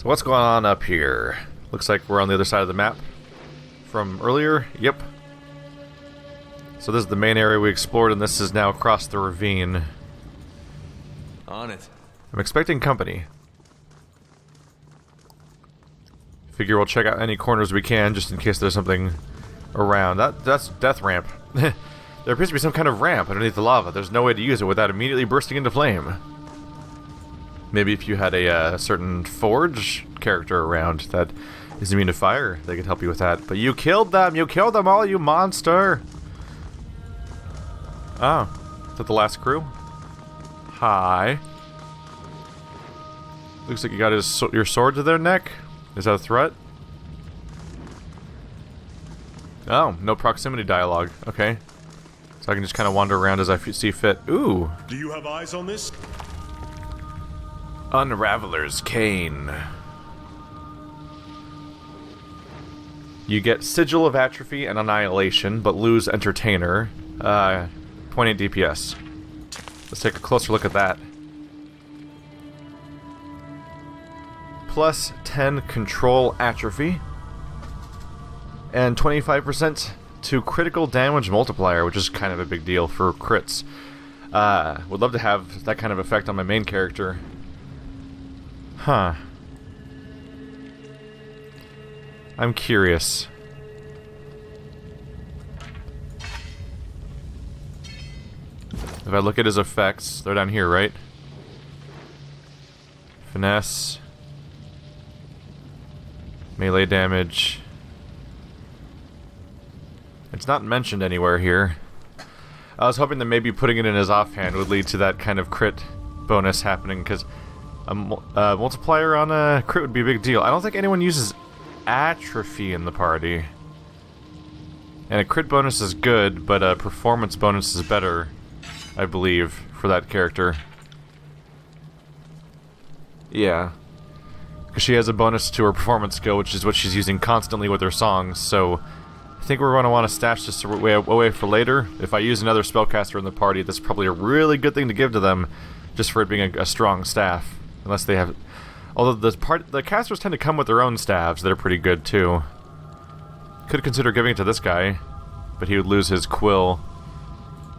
So what's going on up here? Looks like we're on the other side of the map from earlier. Yep. So this is the main area we explored, and this is now across the ravine. On it. I'm expecting company. Figure we'll check out any corners we can, just in case there's something around. That's death ramp. There appears to be some kind of ramp underneath the lava. There's no way to use it without immediately bursting into flame. Maybe if you had a certain forge character around that is immune to fire, they could help you with that. But you killed them! You killed them all, you monster! Oh. Is that the last crew? Hi. Looks like you got your sword to their neck. Is that a threat? Oh, no proximity dialogue. Okay. So I can just kind of wander around as I see fit. Ooh! Do you have eyes on this? Unraveler's Cane. You get Sigil of Atrophy and Annihilation, but lose Entertainer. 0.8 DPS. Let's take a closer look at that. Plus 10 Control Atrophy. And 25% to Critical Damage Multiplier, which is kind of a big deal for crits. Would love to have that kind of effect on my main character. Huh. I'm curious. If I look at his effects, they're down here, right? Finesse. Melee damage. It's not mentioned anywhere here. I was hoping that maybe putting it in his offhand would lead to that kind of crit bonus happening, because a multiplier on a crit would be a big deal. I don't think anyone uses atrophy in the party. And a crit bonus is good, but a performance bonus is better, I believe, for that character. Yeah. Because she has a bonus to her performance skill, which is what she's using constantly with her songs, so I think we're going to want to stash this away for later. If I use another spellcaster in the party, that's probably a really good thing to give to them, just for it being a strong staff. Unless they have... Although the casters tend to come with their own staves that are pretty good, too. Could consider giving it to this guy, but he would lose his quill,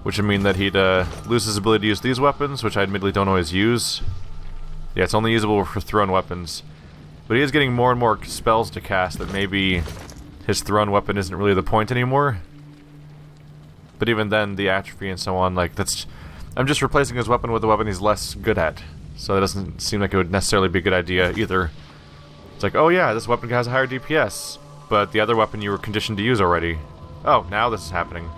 which would mean that he'd lose his ability to use these weapons, which I admittedly don't always use. Yeah, it's only usable for thrown weapons. But he is getting more and more spells to cast that maybe his thrown weapon isn't really the point anymore. But even then, the atrophy and so on, like, that's... I'm just replacing his weapon with a weapon he's less good at. So it doesn't seem like it would necessarily be a good idea either. It's like, oh yeah, this weapon has a higher DPS, but the other weapon you were conditioned to use already. Oh, now this is happening.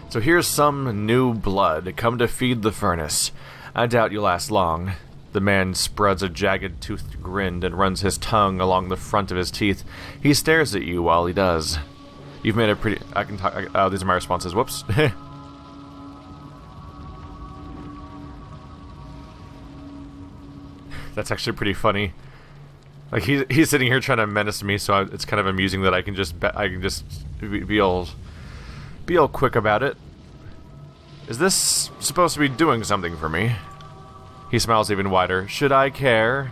So here's some new blood, come to feed the furnace. I doubt you'll last long. The man spreads a jagged-toothed grin and runs his tongue along the front of his teeth. He stares at you while he does. You've made a pretty... I can talk... these are my responses. Whoops. That's actually pretty funny. Like, he's sitting here trying to menace me, so it's kind of amusing that I can just be all quick about it. Is this supposed to be doing something for me? He smiles even wider. Should I care?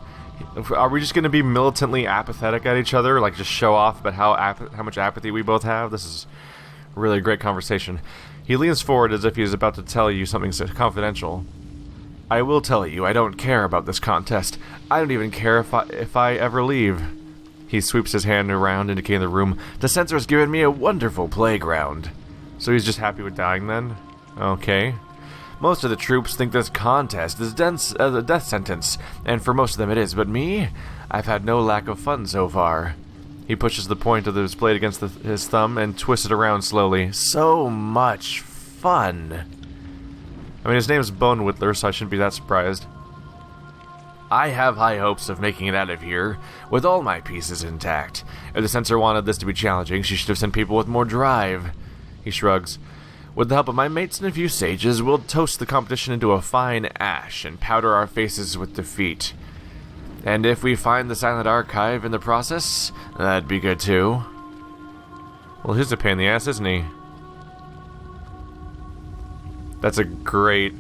Are we just going to be militantly apathetic at each other? Like, just show off about how much apathy we both have? This is really a great conversation. He leans forward as if he's about to tell you something confidential. I will tell you, I don't care about this contest. I don't even care if I ever leave. He sweeps his hand around, indicating the room. The censor's given me a wonderful playground. So he's just happy with dying then? Okay. Most of the troops think this contest is a death sentence, and for most of them it is, but me? I've had no lack of fun so far. He pushes the point of his blade against his thumb and twists it around slowly. So much fun. I mean, his name's Whittler, so I shouldn't be that surprised. I have high hopes of making it out of here, with all my pieces intact. If the censor wanted this to be challenging, she should have sent people with more drive. He shrugs. With the help of my mates and a few sages, we'll toast the competition into a fine ash and powder our faces with defeat. And if we find the silent archive in the process, that'd be good too. Well, he's a pain in the ass, isn't he? That's a great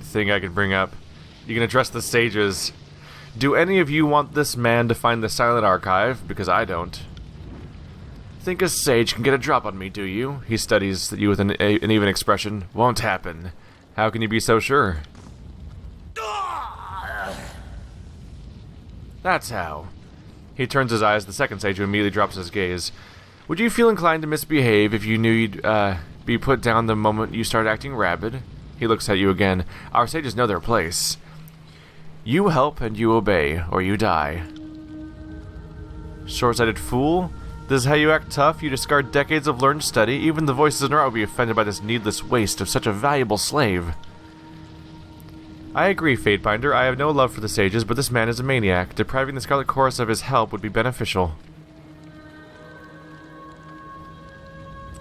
thing I could bring up. You can address the sages. Do any of you want this man to find the silent archive? Because I don't. Think a sage can get a drop on me, do you? He studies you with an even expression. Won't happen. How can you be so sure? That's how. He turns his eyes to the second sage, who immediately drops his gaze. Would you feel inclined to misbehave if you knew you'd be put down the moment you start acting rabid? He looks at you again. Our sages know their place. You help and you obey, or you die. Short-sighted fool. This is how you act tough? You discard decades of learned study? Even the voices in our will be offended by this needless waste of such a valuable slave. I agree, Fatebinder. I have no love for the sages, but this man is a maniac. Depriving the Scarlet Chorus of his help would be beneficial.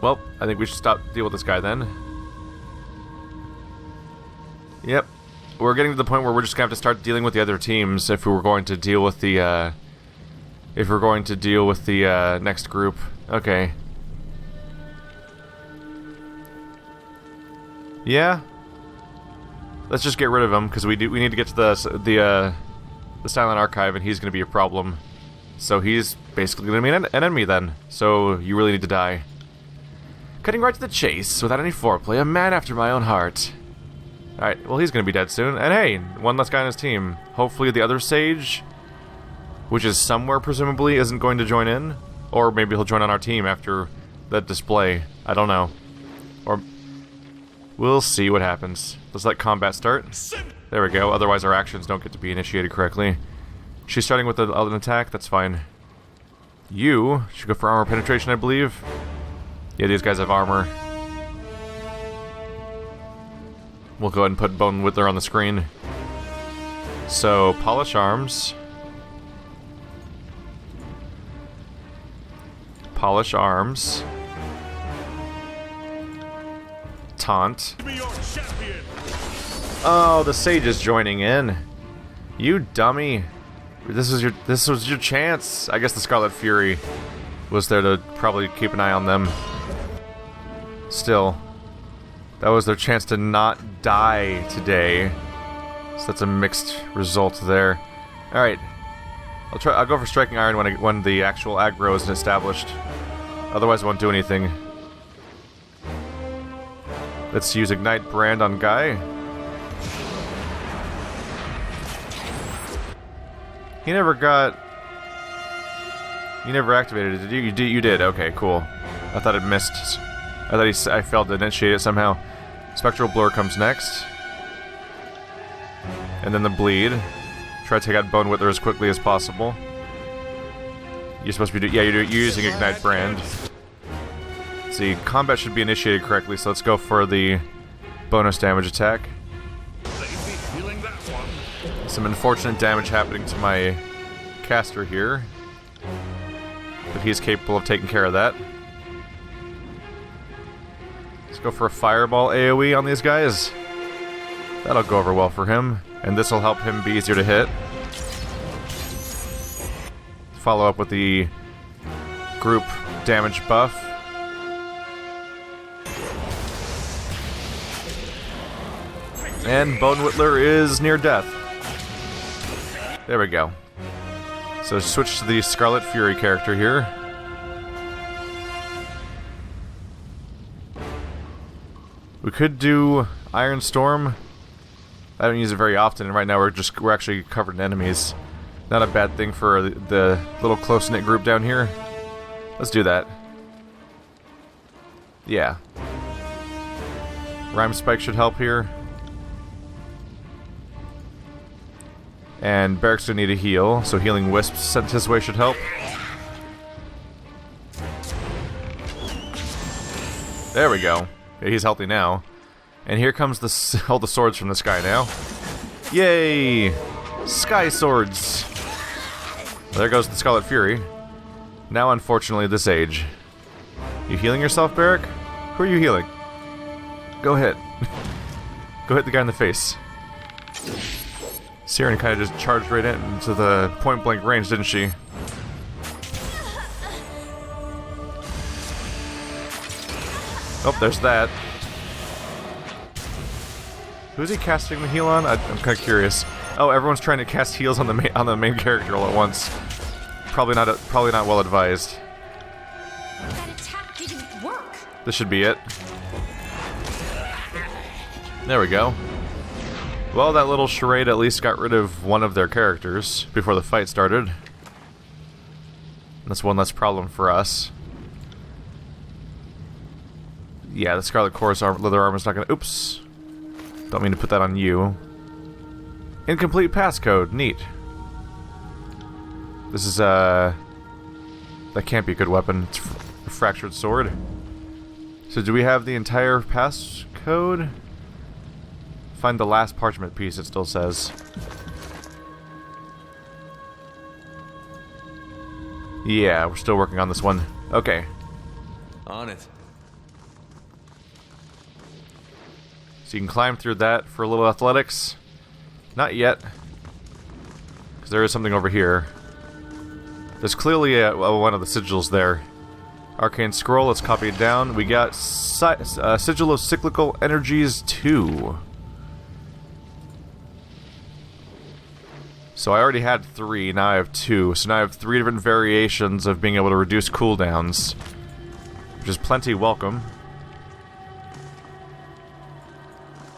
Well, I think we should deal with this guy then. Yep. We're getting to the point where we're just gonna have to start dealing with the other teams if we were going to deal with the, next group. Okay. Yeah. Let's just get rid of him, because we need to get to the silent archive, and he's gonna be a problem. So he's basically gonna be an enemy then. So you really need to die. Cutting right to the chase, without any foreplay, a man after my own heart. Alright, well he's gonna be dead soon. And hey, one less guy on his team. Hopefully the other sage, which is somewhere presumably, isn't going to join in. Or maybe he'll join on our team after that display. I don't know. Or we'll see what happens. Let's let combat start. There we go, otherwise our actions don't get to be initiated correctly. She's starting with an attack, that's fine. You should go for armor penetration, I believe. Yeah, these guys have armor. We'll go ahead and put Bone Whittler on the screen. So, polish arms. Polish arms. Taunt. Oh, the sage is joining in. You dummy. This was your chance. I guess the Scarlet Fury was there to probably keep an eye on them. Still, that was their chance to not die today. So that's a mixed result there. All right, I'll go for striking iron when the actual aggro isn't established. Otherwise, I won't do anything. Let's use Ignite Brand on Guy. He never activated it, did you? You did. Okay, cool. I thought it missed. I failed to initiate it somehow. Spectral Blur comes next. And then the Bleed. Try to take out Bone Whittler as quickly as possible. You're supposed to be you're using Ignite Brand. Let's see, combat should be initiated correctly, so let's go for the bonus damage attack. Some unfortunate damage happening to my caster here. But he's capable of taking care of that. Let's go for a Fireball AoE on these guys. That'll go over well for him. And this will help him be easier to hit. Follow up with the group damage buff. And Bone Whittler is near death. There we go. So switch to the Scarlet Fury character here. We could do Iron Storm. I don't use it very often, and right now we're actually covered in enemies. Not a bad thing for the little close-knit group down here. Let's do that. Yeah. Rhyme Spike should help here. And Barrick's gonna need a heal, so Healing Wisp sent his way should help. There we go. Yeah, he's healthy now. And here comes all the swords from the sky now. Yay! Sky swords! There goes the Scarlet Fury. Now, unfortunately, this age. You healing yourself, Barrick? Who are you healing? Go hit. Go hit the guy in the face. Siren kind of just charged right into the point-blank range, didn't she? Oh, there's that. Who's he casting the heal on? I'm kind of curious. Oh, everyone's trying to cast heals on the main character all at once. Probably not well advised. That attack didn't work. This should be it. There we go. Well, that little charade at least got rid of one of their characters before the fight started. That's one less problem for us. Yeah, the Scarlet Chorus leather armor's not gonna... Oops. Don't mean to put that on you. Incomplete passcode. Neat. This is, that can't be a good weapon. It's a fractured sword. So do we have the entire passcode? Find the last parchment piece, it still says. Yeah, we're still working on this one. Okay. On it. So you can climb through that for a little athletics. Not yet. Because there is something over here. There's clearly one of the sigils there. Arcane Scroll, let's copy it down. We got Sigil of Cyclical Energies 2. So I already had 3, now I have 2. So now I have 3 different variations of being able to reduce cooldowns. Which is plenty welcome.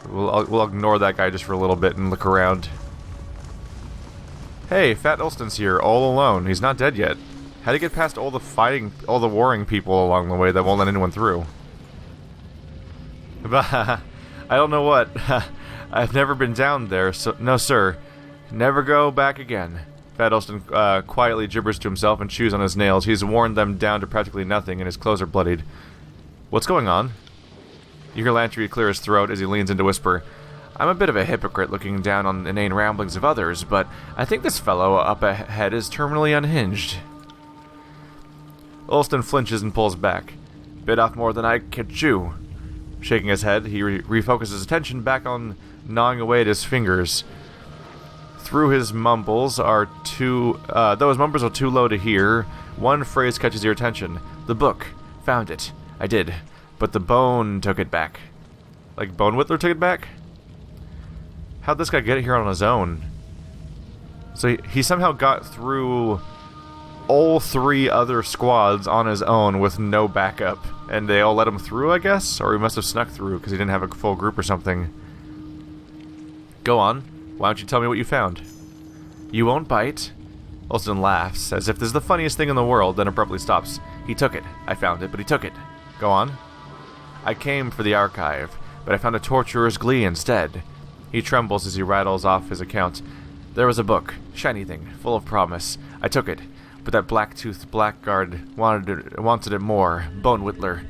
We'll ignore that guy just for a little bit and look around. Hey, Fat Ulston's here, all alone. He's not dead yet. How do you get past all the warring people along the way that won't let anyone through? I don't know what. I've never been down there, so no sir. Never go back again. Fat Ulston quietly gibbers to himself and chews on his nails. He's worn them down to practically nothing, and his clothes are bloodied. What's going on? You hear Lantry clear his throat as he leans in to whisper, I'm a bit of a hypocrite looking down on the inane ramblings of others, but I think this fellow up ahead is terminally unhinged. Ulston flinches and pulls back. Bit off more than I could chew. Shaking his head, he refocuses his attention back on gnawing away at his fingers. Through his mumbles are though his mumbles are too low to hear, one phrase catches your attention. The book. Found it. I did. But the bone took it back. Like Bone Whittler took it back? How'd this guy get here on his own? So he somehow got through all 3 other squads on his own with no backup. And they all let him through, I guess? Or he must have snuck through because he didn't have a full group or something. Go on. Why don't you tell me what you found? You won't bite? Ulston laughs, as if this is the funniest thing in the world, then abruptly stops. He took it. I found it, but he took it. Go on. I came for the archive, but I found a torturer's glee instead. He trembles as he rattles off his account. There was a book, shiny thing, full of promise. I took it, but that black-toothed blackguard wanted it more. Bone Whittler.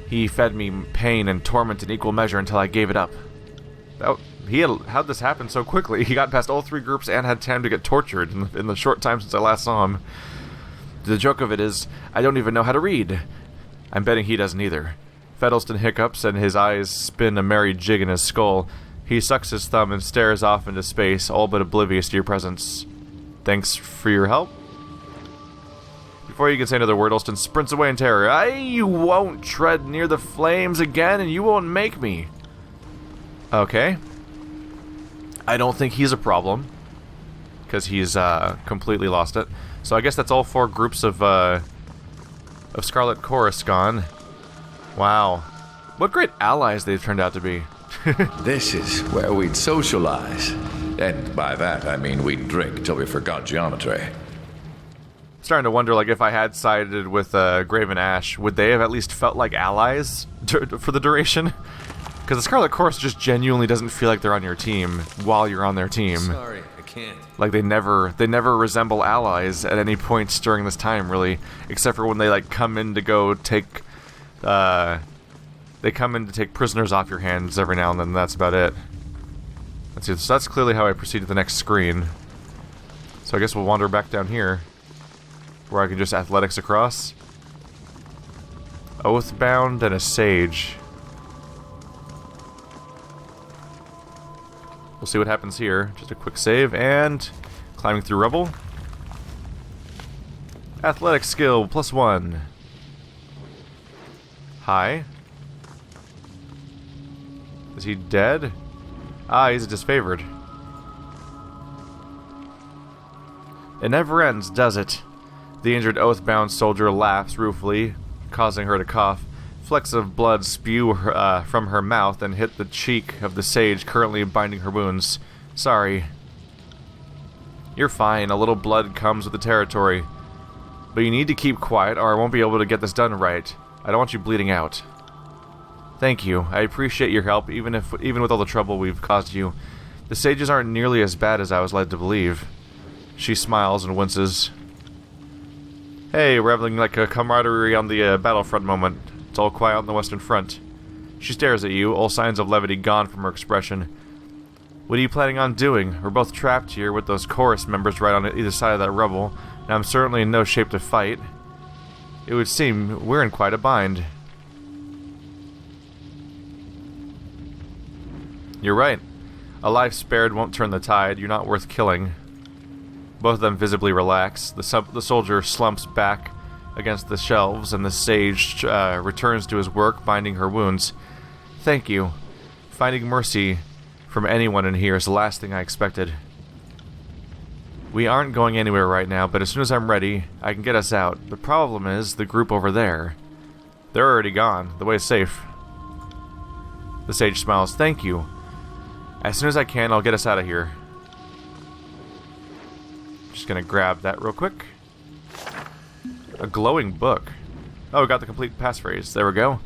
He fed me pain and torment in equal measure until I gave it up. How'd this happen so quickly? He got past all 3 groups and had time to get tortured in the short time since I last saw him. The joke of it is, I don't even know how to read. I'm betting he doesn't either. Fettleston hiccups and his eyes spin a merry jig in his skull. He sucks his thumb and stares off into space, all but oblivious to your presence. Thanks for your help? Before you can say another word, Ulston sprints away in terror. You won't tread near the flames again, and you won't make me. Okay. I don't think he's a problem, because he's completely lost it. So I guess that's all 4 groups of Scarlet Chorus gone. Wow. What great allies they've turned out to be. This is where we'd socialize. And by that, I mean we'd drink till we forgot geometry. Starting to wonder, like, if I had sided with Graven Ash, would they have at least felt like allies for the duration? Because the Scarlet Chorus just genuinely doesn't feel like they're on your team while you're on their team. Sorry, I can't. Like, they never resemble allies at any point during this time, really. Except for when they, like, come in to go take... they come in to take prisoners off your hands every now and then, that's about it. Let's see, so that's clearly how I proceed to the next screen. So I guess we'll wander back down here, where I can just athletics across. Oathbound and a Sage. We'll see what happens here. Just a quick save, and climbing through rubble. Athletic skill, +1. Hi. Is he dead? Ah, he's a disfavored. It never ends, does it? The injured oath-bound soldier laughs ruefully, causing her to cough. Flecks of blood spew from her mouth and hit the cheek of the sage currently binding her wounds. Sorry. You're fine. A little blood comes with the territory. But you need to keep quiet or I won't be able to get this done right. I don't want you bleeding out. Thank you. I appreciate your help, even with all the trouble we've caused you. The sages aren't nearly as bad as I was led to believe. She smiles and winces. Hey, reveling like a camaraderie on the battlefront moment. It's all quiet on the Western Front. She stares at you, all signs of levity gone from her expression. What are you planning on doing? We're both trapped here with those chorus members right on either side of that rubble, and I'm certainly in no shape to fight. It would seem we're in quite a bind. You're right. A life spared won't turn the tide. You're not worth killing. Both of them visibly relax. The soldier slumps back against the shelves, and the sage returns to his work, binding her wounds. Thank you. Finding mercy from anyone in here is the last thing I expected. We aren't going anywhere right now, but as soon as I'm ready, I can get us out. The problem is the group over there. They're already gone. The way's safe. The sage smiles. Thank you. As soon as I can, I'll get us out of here. Just gonna grab that real quick. A glowing book. Oh, we got the complete passphrase. There we go.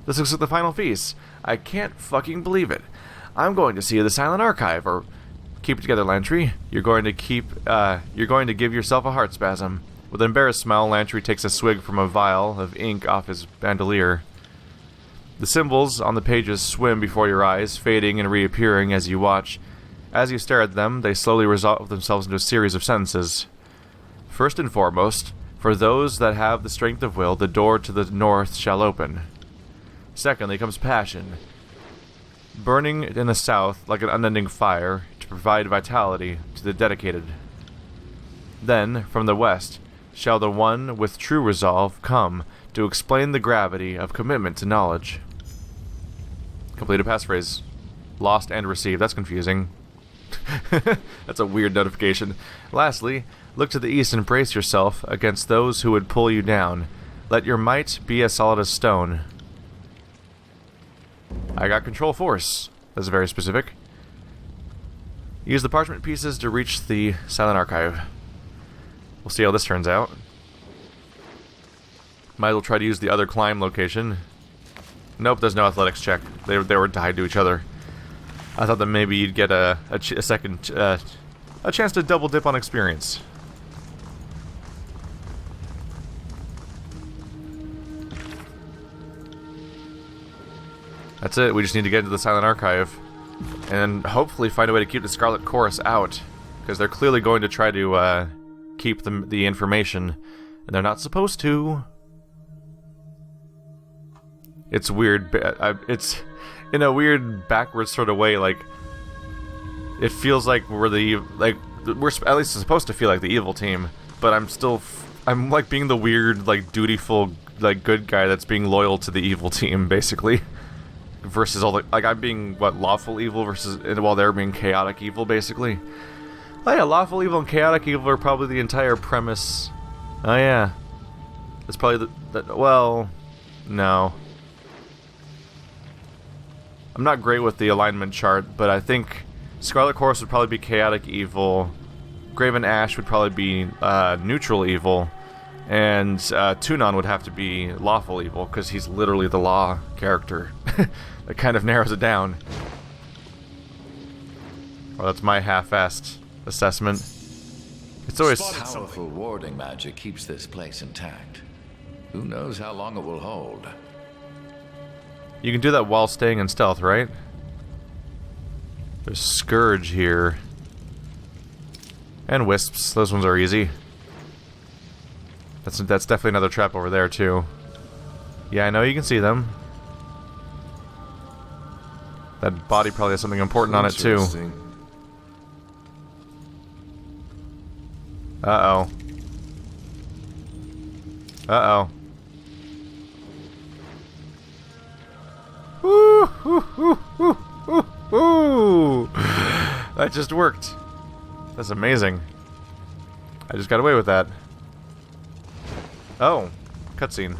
This looks like the final piece. I can't fucking believe it. I'm going to see the Silent Archive, or keep it together, Lantry. You're going to give yourself a heart spasm. With an embarrassed smile, Lantry takes a swig from a vial of ink off his bandolier. The symbols on the pages swim before your eyes, fading and reappearing as you watch. As you stare at them, they slowly resolve themselves into a series of sentences. First and foremost, for those that have the strength of will, the door to the north shall open. Secondly comes passion, burning in the south like an unending fire to provide vitality to the dedicated. Then, from the west, shall the one with true resolve come to explain the gravity of commitment to knowledge. Completed passphrase. Lost and received. That's confusing. That's a weird notification. Lastly, look to the east and brace yourself against those who would pull you down. Let your might be as solid as stone. I got control force. That's very specific. Use the parchment pieces to reach the Silent Archive. We'll see how this turns out. Might as well try to use the other climb location. Nope, there's no athletics check. They were tied to each other. I thought that maybe you'd get a chance to double dip on experience. That's it. We just need to get into the Silent Archive and hopefully find a way to keep the Scarlet Chorus out, because they're clearly going to try to keep the information, and they're not supposed to. It's weird. It's in a weird backwards sort of way. Like, it feels like we're at least supposed to feel like the evil team, but I'm like being the weird, like, dutiful, like, good guy that's being loyal to the evil team, basically. Versus all the, like, I'm being, what, lawful evil versus, while they're being chaotic evil, basically. Oh yeah, lawful evil and chaotic evil are probably the entire premise. Oh yeah. That's probably well, no. I'm not great with the alignment chart, but I think Scarlet Chorus would probably be chaotic evil, Graven Ash would probably be neutral evil, and Tunon would have to be lawful evil, because he's literally the law character. That kind of narrows it down. Well, that's my half-assed assessment. It's always powerful warding magic keeps this place intact. Who knows how long it will hold? You can do that while staying in stealth, right? There's Scourge here. And Wisps. Those ones are easy. That's definitely another trap over there, too. Yeah, I know you can see them. That body probably has something important on it, too. Uh-oh. Uh-oh. Woo, woo, woo, woo, woo, woo. That just worked. That's amazing. I just got away with that. Oh, cutscene.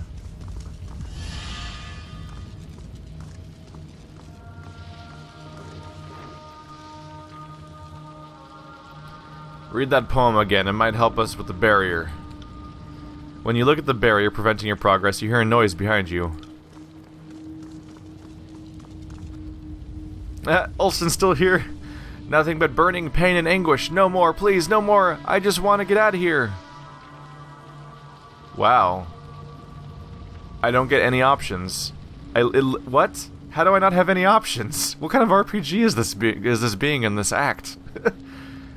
Read that poem again. It might help us with the barrier. When you look at the barrier preventing your progress, you hear a noise behind you. Olsen's still here. Nothing but burning pain and anguish. No more, please, no more. I just want to get out of here. Wow. I don't get any options. What? How do I not have any options? What kind of RPG is this being in this act?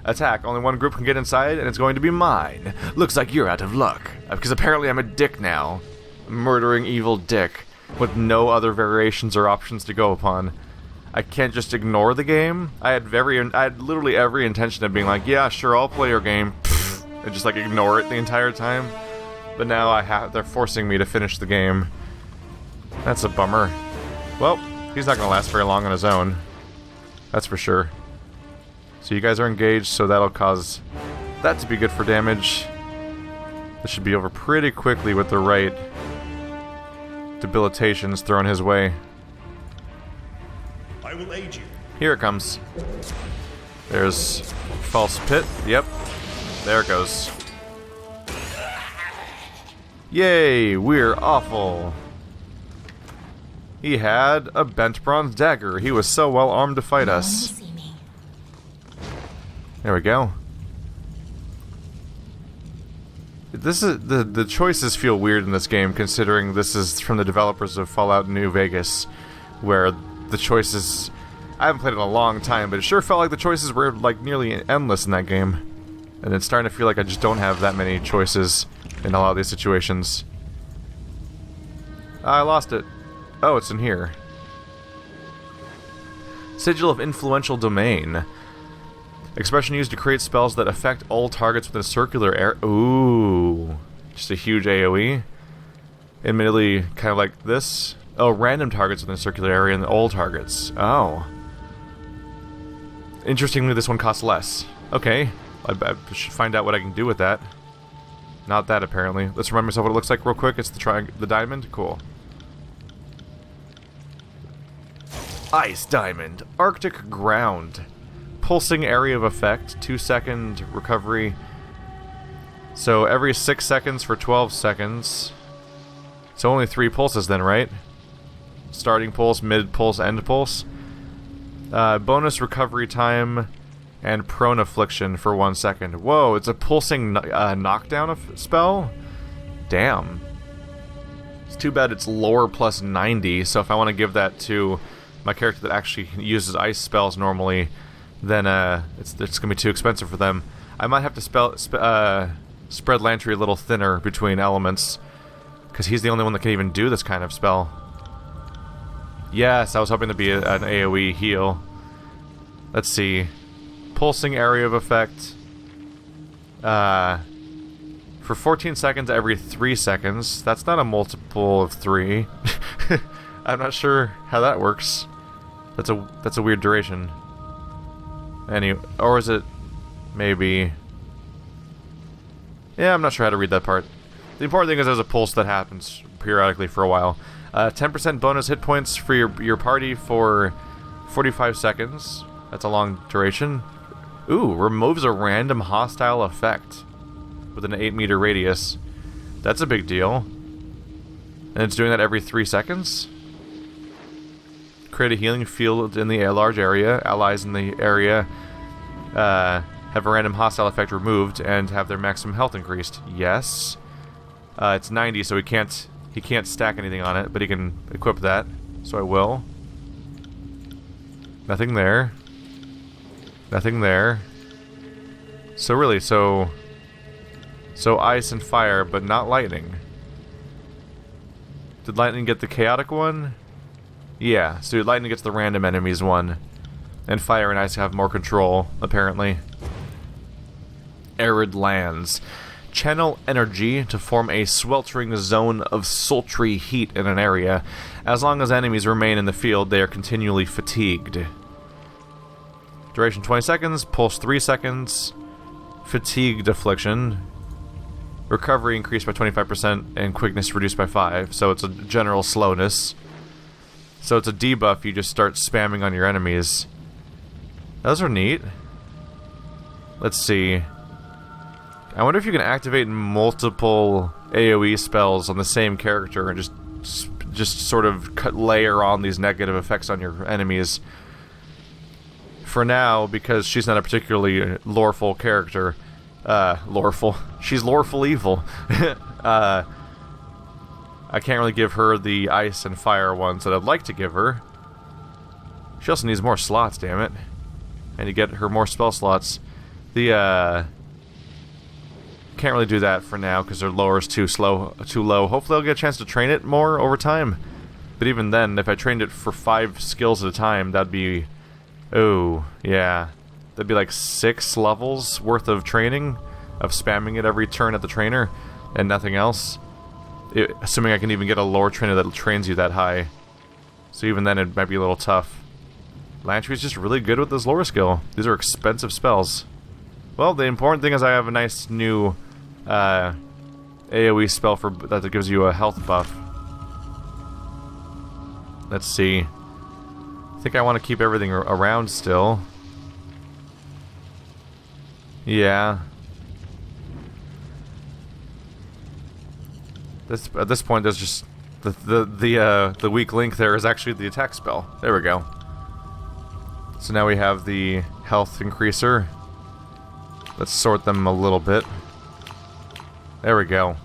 Attack. Only one group can get inside, and it's going to be mine. Looks like you're out of luck. Because apparently I'm a dick now. A murdering evil dick. With no other variations or options to go upon. I can't just ignore the game. I had literally every intention of being like, yeah, sure, I'll play your game. And just like ignore it the entire time. But now they're forcing me to finish the game. That's a bummer. Well, he's not going to last very long on his own. That's for sure. So you guys are engaged, so that'll cause that to be good for damage. This should be over pretty quickly with the right debilitations thrown his way. I will aid you. Here it comes. There's false pit. Yep. There it goes. Yay, we're awful. He had a bent bronze dagger. He was so well armed to fight us. There we go. This is the choices feel weird in this game, considering this is from the developers of Fallout New Vegas, where the choices, I haven't played it in a long time, but it sure felt like the choices were like nearly endless in that game. And it's starting to feel like I just don't have that many choices in a lot of these situations. I lost it. Oh, it's in here. Sigil of Influential Domain. Expression used to create spells that affect all targets within a circular area. Ooh. Just a huge AoE. Admittedly, kind of like this. Oh, random targets within a circular area and all targets. Oh. Interestingly, this one costs less. Okay. I should find out what I can do with that. Not that, apparently. Let's remind myself what it looks like real quick. It's the diamond. Cool. Ice diamond. Arctic ground. Pulsing area of effect. 2-second recovery. So every 6 seconds for 12 seconds. So only 3 pulses then, right? Starting pulse, mid pulse, end pulse. Bonus recovery time and prone affliction for 1 second. Whoa, it's a pulsing knockdown spell? Damn. It's too bad it's lore plus 90, so if I want to give that to my character that actually uses ice spells normally, then it's going to be too expensive for them. I might have to spread Lantry a little thinner between elements, because he's the only one that can even do this kind of spell. Yes, I was hoping to be an AoE heal. Let's see. Pulsing area of effect. For 14 seconds every 3 seconds. That's not a multiple of 3. I'm not sure how that works. That's a weird duration. Anyway, or is it maybe... Yeah, I'm not sure how to read that part. The important thing is there's a pulse that happens periodically for a while. 10% bonus hit points for your party for 45 seconds. That's a long duration. Ooh, removes a random hostile effect with an 8-meter radius. That's a big deal. And it's doing that every 3 seconds. Create a healing field in the large area. Allies in the area have a random hostile effect removed and have their maximum health increased. Yes. It's 90, so he can't stack anything on it, but he can equip that. So I will. Nothing there. Nothing there. So really, so ice and fire, but not lightning. Did lightning get the chaotic one? Yeah, so lightning gets the random enemies one. And fire and ice have more control, apparently. Arid lands. Channel energy to form a sweltering zone of sultry heat in an area. As long as enemies remain in the field, they are continually fatigued. Duration 20 seconds, pulse 3 seconds. Fatigue Affliction. Recovery increased by 25% and quickness reduced by 5. So it's a general slowness. So it's a debuff you just start spamming on your enemies. Those are neat. Let's see. I wonder if you can activate multiple AoE spells on the same character and just sort of layer on these negative effects on your enemies. For now, because she's not a particularly loreful character, loreful. She's loreful evil. I can't really give her the ice and fire ones that I'd like to give her. She also needs more slots, damn it. And to get her more spell slots. The, can't really do that for now because their lower is too low. Hopefully I'll get a chance to train it more over time. But even then, if I trained it for 5 skills at a time, that'd be... Oh, yeah. That'd be like 6 levels worth of training, of spamming it every turn at the trainer, and nothing else. Assuming I can even get a lore trainer that trains you that high. So even then, it might be a little tough. Lantry's just really good with this lore skill. These are expensive spells. Well, the important thing is I have a nice new AoE spell for that gives you a health buff. Let's see. I think I want to keep everything around still. Yeah. At this point, there's just the weak link. There is actually the attack spell. There we go. So now we have the health increaser. Let's sort them a little bit. There we go.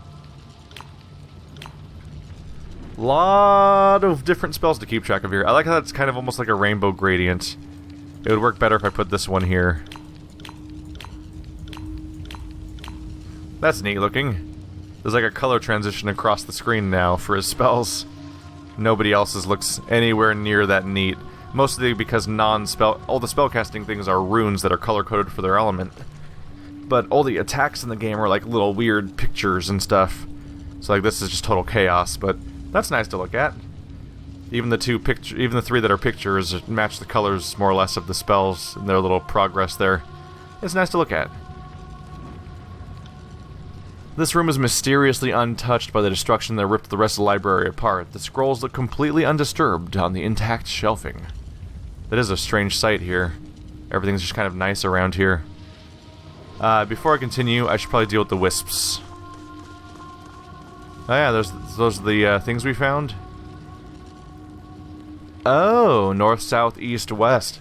Lot of different spells to keep track of here. I like how that's kind of almost like a rainbow gradient. It would work better if I put this one here. That's neat looking. There's like a color transition across the screen now for his spells. Nobody else's looks anywhere near that neat. Mostly because all the spellcasting things are runes that are color-coded for their element. But all the attacks in the game are like little weird pictures and stuff. So like this is just total chaos, but that's nice to look at. Even the 3 that are pictures match the colors more or less of the spells and their little progress there. It's nice to look at. This room is mysteriously untouched by the destruction that ripped the rest of the library apart. The scrolls look completely undisturbed on the intact shelving. That is a strange sight here. Everything's just kind of nice around here. Before I continue, I should probably deal with the wisps. Oh yeah, those are the things we found. Oh, north, south, east, west.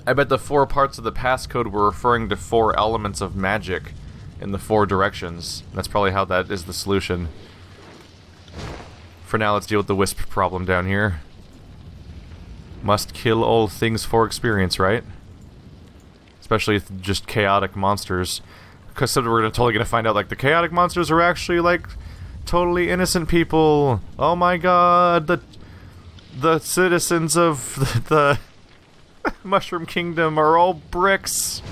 I bet the 4 parts of the passcode were referring to 4 elements of magic in the 4 directions. That's probably how that is the solution. For now, let's deal with the wisp problem down here. Must kill all things for experience, right? Especially just chaotic monsters. Because we're totally gonna find out, like, the chaotic monsters are actually, like, totally innocent people. Oh my god, the citizens of the Mushroom Kingdom are all bricks.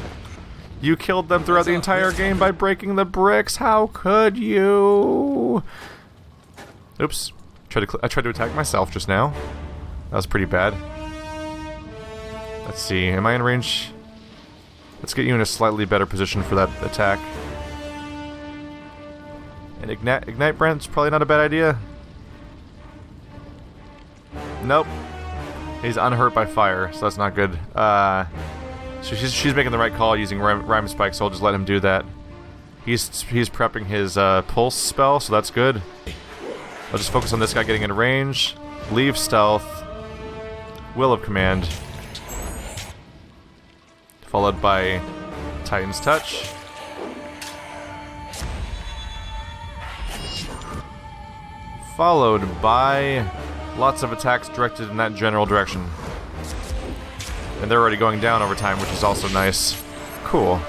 You killed them throughout the entire game by breaking the bricks. How could you? Oops. I tried to attack myself just now. That was pretty bad. Let's see. Am I in range? Let's get you in a slightly better position for that attack. And Ignite Brand's probably not a bad idea. Nope. He's unhurt by fire, so that's not good. So she's making the right call using Rhyme Spike, so I'll just let him do that. He's prepping his pulse spell, so that's good. I'll just focus on this guy getting in range. Leave stealth. Will of Command. Followed by Titan's Touch. Followed by lots of attacks directed in that general direction. And they're already going down over time, which is also nice. Cool.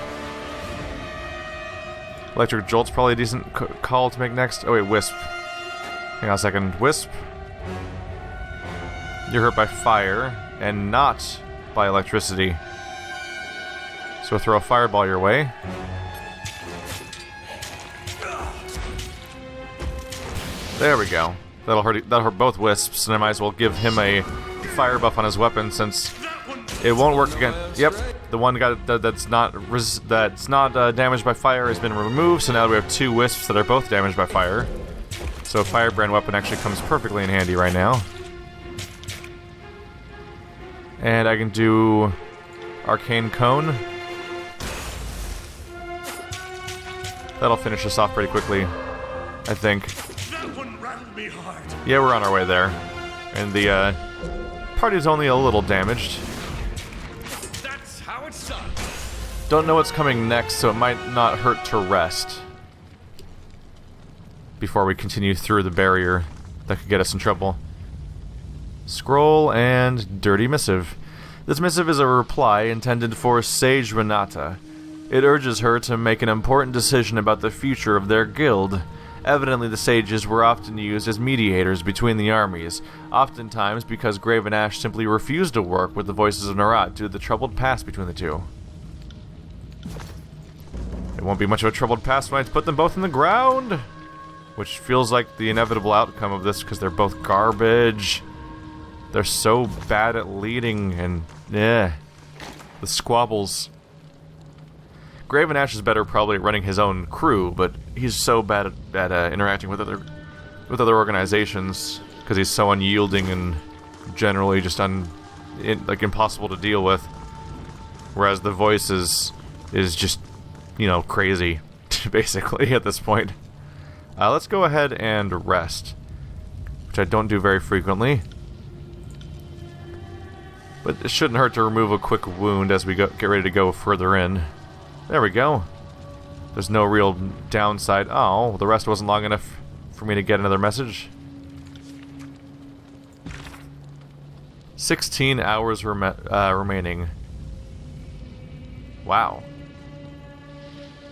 Electric Jolt's probably a decent call to make next. Oh wait, Wisp. Hang on a second. Wisp. You're hurt by fire, and not by electricity. So throw a fireball your way. There we go. That'll hurt both Wisps, and I might as well give him a fire buff on his weapon since it won't work again. Yep, the one guy that's not damaged by fire has been removed, so now we have 2 wisps that are both damaged by fire. So a firebrand weapon actually comes perfectly in handy right now. And I can do Arcane Cone. That'll finish us off pretty quickly, I think. That one rattled me hard. Yeah, we're on our way there. And the party's only a little damaged. That's how it's done. Don't know what's coming next, so it might not hurt to rest before we continue through the barrier that could get us in trouble. Scroll and Dirty Missive. This missive is a reply intended for Sage Renata. It urges her to make an important decision about the future of their guild. Evidently, the sages were often used as mediators between the armies, oftentimes because Graven Ash simply refused to work with the voices of Narat due to the troubled past between the two. It won't be much of a troubled past when I put them both in the ground, which feels like the inevitable outcome of this because they're both garbage. They're so bad at leading, and the squabbles. Graven Ash is better probably at running his own crew, but he's so bad at interacting with other organizations because he's so unyielding and generally just impossible to deal with. Whereas the voice is just, you know, crazy, basically, at this point. Let's go ahead and rest, which I don't do very frequently. But it shouldn't hurt to remove a quick wound as we get ready to go further in. There we go. There's no real downside. Oh, the rest wasn't long enough for me to get another message. 16 hours remaining. Wow.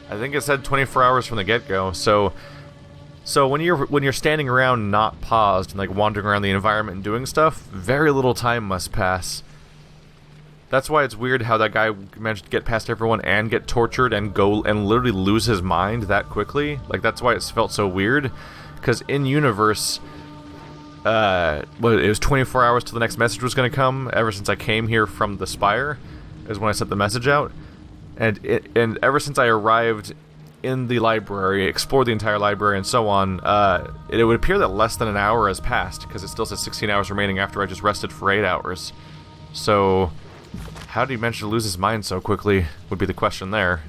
I think it said 24 hours from the get-go. So when you're standing around not paused and like wandering around the environment and doing stuff, very little time must pass. That's why it's weird how that guy managed to get past everyone and get tortured and go and literally lose his mind that quickly. Like, that's why it felt so weird. Because in universe, it was 24 hours till the next message was going to come. Ever since I came here from the Spire, is when I sent the message out. And ever since I arrived in the library, explored the entire library, and so on, it would appear that less than an hour has passed because it still says 16 hours remaining after I just rested for 8 hours. So, how did he manage to lose his mind so quickly? Would be the question there.